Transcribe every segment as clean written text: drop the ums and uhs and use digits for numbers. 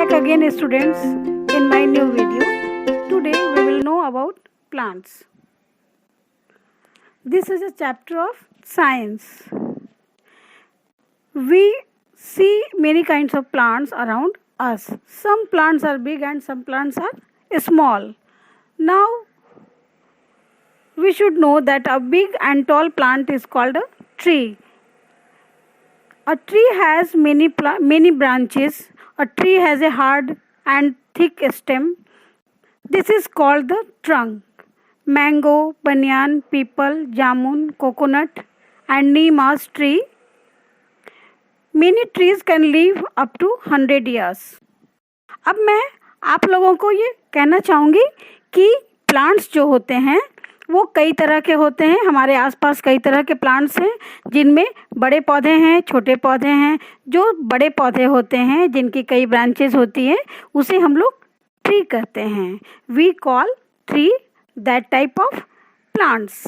back again, students, in my new video. Today we will know about plants. This is a chapter of science. We see many kinds of plants around us. Some plants are big and some plants are small. Now we should know that a big and tall plant is called a tree. A tree has many branches. A tree has a hard and thick stem. This is called the trunk. Mango, banyan, peepal, jamun, coconut and neem are tree. Many trees can live up to 100 years. अब मैं आप लोगों को ये कहना चाहूँगी कि plants जो होते हैं वो कई तरह के होते हैं. हमारे आसपास कई तरह के प्लांट्स हैं जिनमें बड़े पौधे हैं, छोटे पौधे हैं. जो बड़े पौधे होते हैं जिनकी कई ब्रांचेस होती हैं उसे हम लोग ट्री कहते हैं. We call tree that type of plants.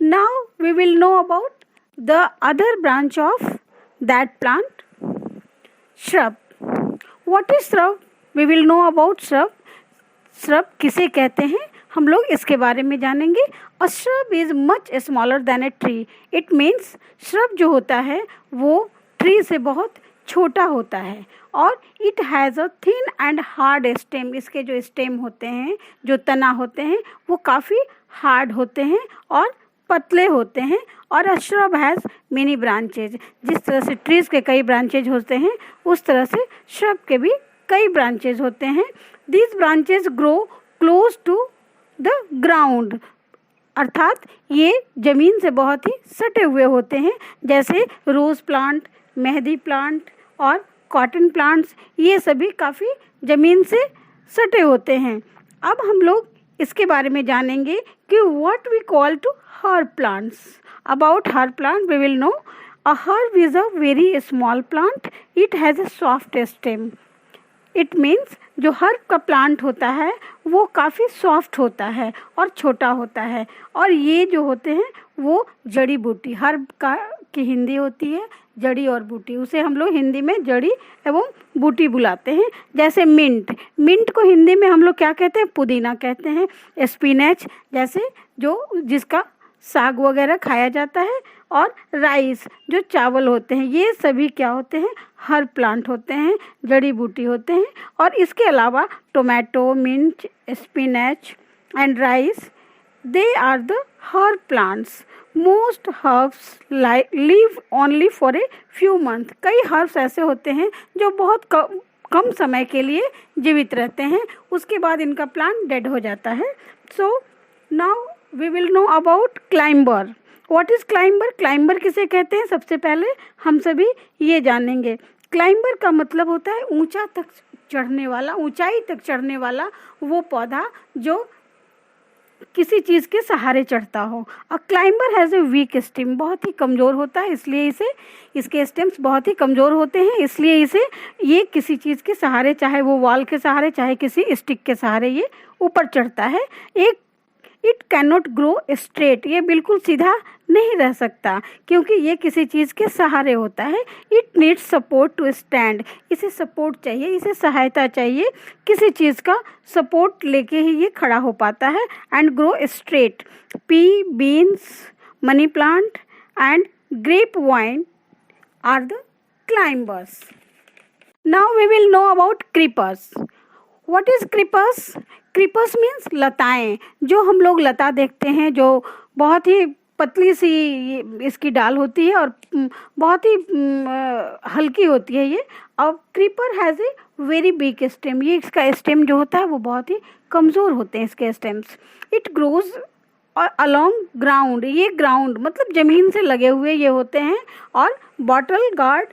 Now we will know about the other branch of that plant, shrub. What is shrub? We will know about shrub. Shrub किसे कहते हैं हम लोग इसके बारे में जानेंगे. A shrub is much smaller than a tree. It means shrub जो होता है वो tree से बहुत छोटा होता है और it has a thin and hard stem. इसके जो stem होते हैं, जो तना होते हैं वो काफ़ी hard होते हैं और पतले होते हैं. और a shrub has many branches. जिस तरह से trees के कई branches होते हैं उस तरह से shrub के भी कई branches होते हैं. These branches grow close to the ground. अर्थात ये ज़मीन से बहुत ही सटे हुए होते हैं. जैसे रोज़ प्लांट, मेहंदी प्लांट और कॉटन प्लांट्स, ये सभी काफ़ी ज़मीन से सटे होते हैं. अब हम लोग इसके बारे में जानेंगे कि what we call to herb plants. About herb plant we will know. A herb is a very small plant. It has a soft stem. It means जो हर्ब का प्लांट होता है वो काफ़ी सॉफ्ट होता है और छोटा होता है. और ये जो होते हैं वो जड़ी बूटी, हर्ब का की हिंदी होती है जड़ी और बूटी. उसे हम लोग हिंदी में जड़ी एवं बूटी बुलाते हैं. जैसे मिंट, मिंट को हिंदी में हम लोग क्या कहते हैं? पुदीना कहते हैं. स्पिनच जैसे जो जिसका साग वगैरह खाया जाता है. और राइस जो चावल होते हैं, ये सभी क्या होते हैं? हर्ब प्लांट होते हैं, जड़ी बूटी होते हैं. और इसके अलावा tomato, mint, spinach and rice, they are the herb plants. Most herbs live only for a few months. कई हर्ब्स ऐसे होते हैं जो बहुत कम समय के लिए जीवित रहते हैं, उसके बाद इनका प्लांट डेड हो जाता है. So now we will know about climber. What is climber? Climber किसे कहते हैं सबसे पहले हम सभी ये जानेंगे. क्लाइंबर का मतलब होता है ऊंचा तक चढ़ने वाला, ऊंचाई तक चढ़ने वाला वो पौधा जो किसी चीज़ के सहारे चढ़ता हो. अ climber has a week stem. बहुत ही कमज़ोर होता है, इसलिए इसके स्टेम्स बहुत ही कमज़ोर होते हैं, इसलिए ये किसी चीज़ के सहारे, चाहे वो वॉल के सहारे चाहे किसी स्टिक के सहारे, ये ऊपर चढ़ता है. It can not grow straight. ये बिल्कुल सीधा नहीं रह सकता क्योंकि ये किसी चीज़ के सहारे होता है. It needs support to stand. इसे सपोर्ट चाहिए, इसे सहायता चाहिए. किसी चीज़ का सपोर्ट लेके ही ये खड़ा हो पाता है. And grow straight. Pea, beans, money plant and grape vine are the climbers. Now we will know about creepers. What is creepers? Creepers means लताएं. जो हम लोग लता देखते हैं जो बहुत ही पतली सी इसकी डाल होती है और बहुत ही हल्की होती है ये. अब creeper has a very big stem. ये इसका स्टेम जो होता है वो बहुत ही कमज़ोर होते हैं इसके stems. It grows along ground. ये ग्राउंड मतलब ज़मीन से लगे हुए ये होते हैं. और bottle gourd,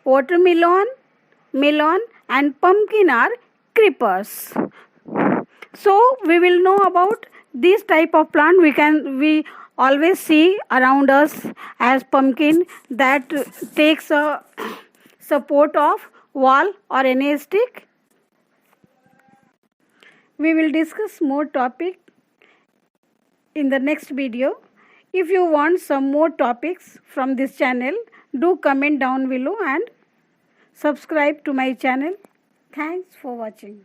watermelon, melon and pumpkin are creepers. So we will know about this type of plant. We always see around us as pumpkin that takes a support of wall or any stick. We will discuss more topic in the next video. If you want some more topics from this channel, do comment down below and subscribe to my channel. Thanks for watching.